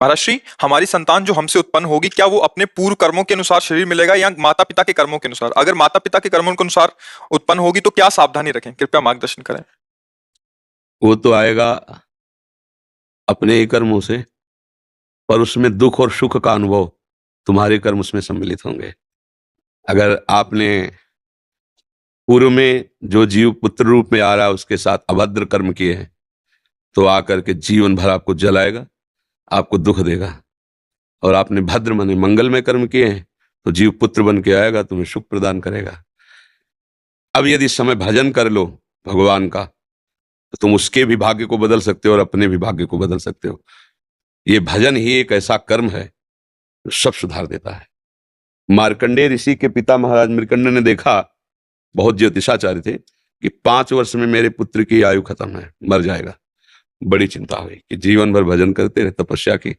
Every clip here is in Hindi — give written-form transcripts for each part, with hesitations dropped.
महर्षि, हमारी संतान जो हमसे उत्पन्न होगी, क्या वो अपने पूर्व कर्मों के अनुसार शरीर मिलेगा या माता पिता के कर्मों के अनुसार? अगर माता पिता के कर्मों के अनुसार उत्पन्न होगी तो क्या सावधानी रखें? कृपया मार्गदर्शन करें। वो तो आएगा अपने ही कर्मों से, पर उसमें दुख और सुख का अनुभव तुम्हारे कर्म उसमें सम्मिलित होंगे। अगर आपने पूर्व में जो जीव पुत्र रूप में आ रहा है उसके साथ अभद्र कर्म किए हैं, तो आकर के जीवन भर आपको जलाएगा, आपको दुख देगा। और आपने भद्र माने मंगलमय कर्म किए हैं तो जीव पुत्र बन के आएगा, तुम्हें सुख प्रदान करेगा। अब यदि समय भजन कर लो भगवान का, तो तुम उसके भी भाग्य को बदल सकते हो और अपने भी भाग्य को बदल सकते हो। ये भजन ही एक ऐसा कर्म है जो सब सुधार देता है। मार्कंडेय ऋषि के पिता महाराज मृकंड ने देखा, बहुत ज्योतिषाचार्य थे, कि 5 वर्ष में मेरे पुत्र की आयु खत्म है, मर जाएगा। बड़ी चिंता हुई कि जीवन भर भजन करते रहे, तपस्या की।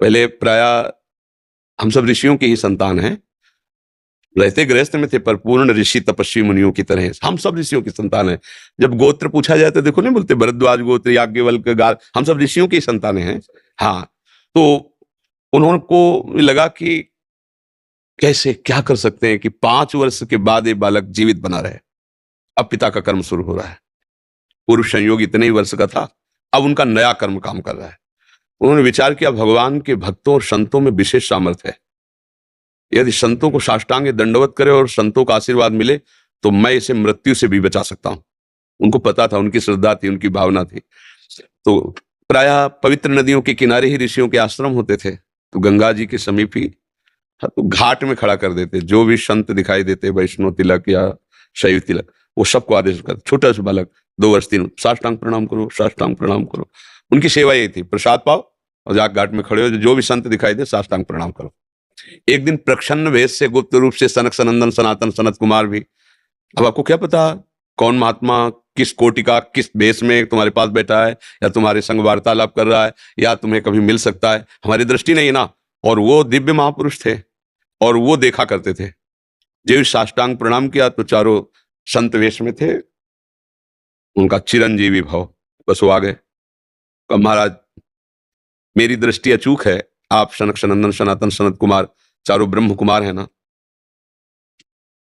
पहले प्राय हम सब ऋषियों की ही संतान हैं, रहते गृहस्थ में थे पर पूर्ण ऋषि तपस्वी मुनियों की तरह हम सब ऋषियों की संतान हैं। जब गोत्र पूछा जाए तो देखो नहीं बोलते भरद्वाज गोत्र, याज्ञवल्क्य, गाल, हम सब ऋषियों की संतानें हैं। हाँ, तो उनको लगा कि कैसे क्या कर सकते हैं कि 5 वर्ष के बाद ये बालक जीवित बना रहे। अब पिता का कर्म शुरू हो रहा है। पूर्व संयोग इतने ही वर्ष का था, अब उनका नया कर्म काम कर रहा है। उन्होंने विचार किया, भगवान के भक्तों और संतों में विशेष सामर्थ्य है। यदि संतों को साष्टांग दंडवत करे और संतों का आशीर्वाद मिले तो मैं इसे मृत्यु से भी बचा सकता हूं। उनको पता था, उनकी श्रद्धा थी, उनकी भावना थी। तो प्रायः पवित्र नदियों के किनारे ही ऋषियों के आश्रम होते थे, तो गंगा जी के समीप ही तो घाट में खड़ा कर देते। जो भी संत दिखाई देते, वैष्णव तिलक या शैव तिलक, वो सबको आदेश कर, छोटा सा बालक 2 वर्ष 3, साष्टांग प्रणाम करो, साष्टांग प्रणाम करो। उनकी सेवा ये थी, प्रसाद पाओ और जाकर घाट में खड़े हो, जो भी संत दिखाई दे साष्टांग प्रणाम करो। एक दिन प्रच्छन्न वेश से गुप्त रूप से सनक सनंदन सनातन सनत कुमार भी, अब आपको क्या पता कौन महात्मा किस कोटि का किस वेश में तुम्हारे पास बैठा है, या तुम्हारे संग वार्तालाप कर रहा है, या तुम्हें कभी मिल सकता है, हमारी दृष्टि नहीं ना। और वो दिव्य महापुरुष थे और वो देखा करते थे। जो साष्टांग प्रणाम किया तो चारों संत वेश में थे, उनका चिरंजीवी भाव, बस वो आ गए। कहा, महाराज मेरी दृष्टि अचूक है, आप सनक सनंदन सनातन सनत कुमार चारों ब्रह्म कुमार है ना,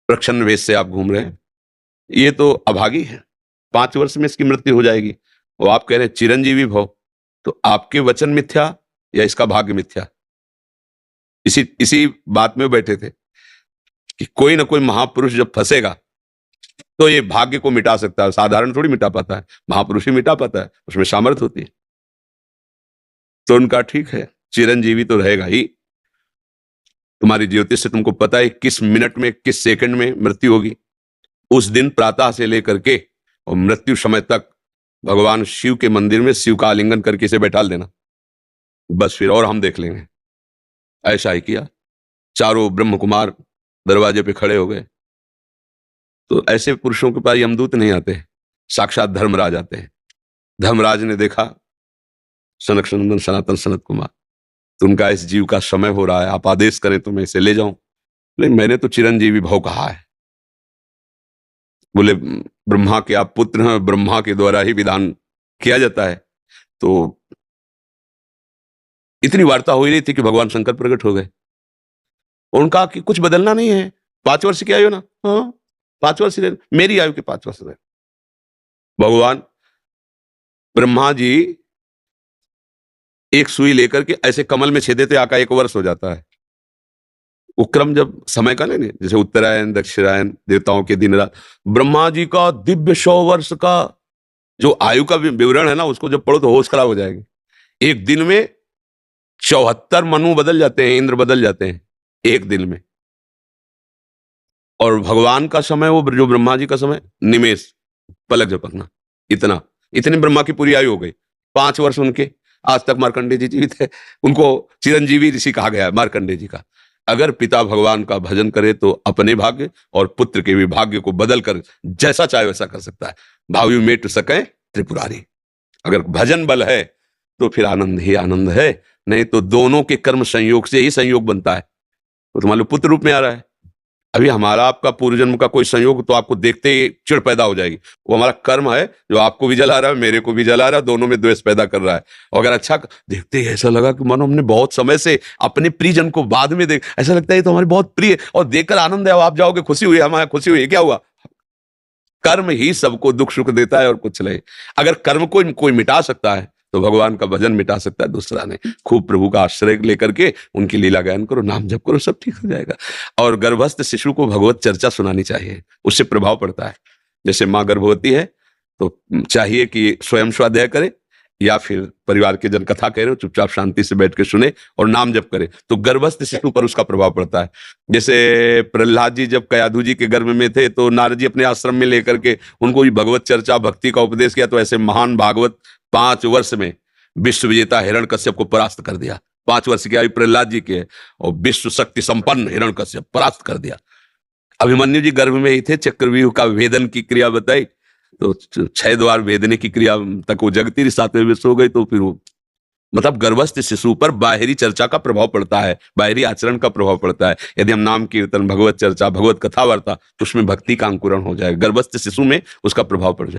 प्रच्छन्न वेश से आप घूम रहे हैं, ये तो अभागी है, 5 वर्ष में इसकी मृत्यु हो जाएगी। और आप कह रहे हैं चिरंजीवी भव, तो आपके वचन मिथ्या या इसका भाग्य मिथ्या? इसी बात में बैठे थे कि कोई ना कोई महापुरुष जब फंसेगा तो ये भाग्य को मिटा सकता है, साधारण थोड़ी मिटा पाता है, महापुरुष ही मिटा पाता है, उसमें सामर्थ्य होती है। तो उनका ठीक है, चिरंजीवी तो रहेगा ही। तुम्हारी ज्योतिष से तुमको पता है किस मिनट में किस सेकंड में मृत्यु होगी। उस दिन प्रातः से लेकर के और मृत्यु समय तक भगवान शिव के मंदिर में शिव का आलिंगन करके इसे बैठा देना, बस फिर और हम देख लेंगे। ऐसा ही किया, चारों ब्रह्म कुमार दरवाजे पे खड़े हो गए। तो ऐसे पुरुषों के पास यमदूत नहीं आते, साक्षात धर्मराज आते हैं। धर्मराज ने देखा सनक सनंदन सनातन सनत कुमार, तो उनका इस जीव का समय हो रहा है, आप आदेश करें तो मैं इसे ले जाऊं। बोले मैंने तो चिरंजीवी भव कहा है। बोले ब्रह्मा के आप पुत्र हैं, ब्रह्मा के द्वारा ही विधान किया जाता है। तो इतनी वार्ता हो ही रही थी कि भगवान शंकर प्रकट हो गए। उनका कि कुछ बदलना नहीं है, 5 वर्ष की आयु ना, हाँ 5 वर्ष रहे, मेरी आयु के 5 वर्ष रहे। भगवान ब्रह्मा जी एक सुई लेकर के ऐसे कमल में छेदे थे, आका 1 वर्ष हो जाता है। वो क्रम जब समय का नहीं, जैसे उत्तरायण दक्षिणायन देवताओं के दिन रात, ब्रह्मा जी का दिव्य 100 वर्ष का जो आयु का विवरण है ना, उसको जब पढ़ो तो होश खराब हो जाएगी। एक दिन में 74 मनु बदल जाते हैं, इंद्र बदल जाते हैं एक दिन में। और भगवान का समय, वो जो ब्रह्मा जी का समय, निमेष, पलक झपकना, इतनी ब्रह्मा की पूरी आयु हो गई। 5 वर्ष उनके, आज तक मार्कंडेय जी जीवित है, उनको चिरंजीवी ऋषि कहा गया है मार्कंडेय जी का। अगर पिता भगवान का भजन करे तो अपने भाग्य और पुत्र के भी भाग्य को बदल कर जैसा चाहे वैसा कर सकता है। भावी मेट सके त्रिपुरारी। अगर भजन बल है तो फिर आनंद ही आनंद है, नहीं तो दोनों के कर्म संयोग से ही संयोग बनता है। वो तो मान लो पुत्र रूप में आ रहा है, अभी हमारा आपका पूर्व जन्म का कोई संयोग तो आपको देखते ही चिढ़ पैदा हो जाएगी। वो हमारा कर्म है जो आपको भी जला रहा है, मेरे को भी जला रहा है, दोनों में द्वेष पैदा कर रहा है। और अगर अच्छा देखते ही ऐसा लगा कि मानो हमने बहुत समय से अपने प्रियजन को बाद में देख, ऐसा लगता है ये तो हमारे बहुत प्रिय, और देखकर आनंद है, आप जाओगे खुशी हुई, हमारे खुशी हुई, क्या हुआ? कर्म ही सबको दुख सुख देता है और कुछ नहीं। अगर कर्म को कोई मिटा सकता है तो भगवान का भजन मिटा सकता है दूसरा नहीं। खूब प्रभु का आश्रय लेकर के उनकी लीला गायन करो, नाम जप करो, सब ठीक हो जाएगा। और गर्भस्थ शिशु को भगवत चर्चा सुनानी चाहिए, उससे प्रभाव पड़ता है। जैसे माँ गर्भवती है तो चाहिए कि स्वयं स्वाध्याय करे या फिर परिवार के जन कथा कह रहे हो चुपचाप शांति से बैठ के सुने और नाम जप करे, तो गर्भस्थ शिशु पर उसका प्रभाव पड़ता है। जैसे प्रहलाद जी जब कयाधु जी के गर्भ में थे तो नारद जी अपने आश्रम में लेकर के उनको भी भगवत चर्चा भक्ति का उपदेश किया, तो ऐसे महान भागवत 5 वर्ष में विश्व विजेता हिरण्यकश्यप को परास्त कर दिया। 5 वर्ष की आयु प्रहलाद जी की है और विश्व शक्ति संपन्न हिरण्यकश्यप परास्त कर दिया। अभिमन्यु जी गर्भ में ही थे, चक्रव्यूह का भेदन की क्रिया बताई तो 6 द्वार भेदने की क्रिया तक वो जगती रही, 7वें विश्व हो गई। तो फिर वो मतलब गर्भस्थ शिशु पर बाहरी चर्चा का प्रभाव पड़ता है, बाहरी आचरण का प्रभाव पड़ता है। यदि हम नाम कीर्तन, भगवत चर्चा, भगवत कथा वार्ता, तो उसमें भक्ति का अंकुरण हो जाएगा, गर्भस्थ शिशु में उसका प्रभाव पड़ जाएगा।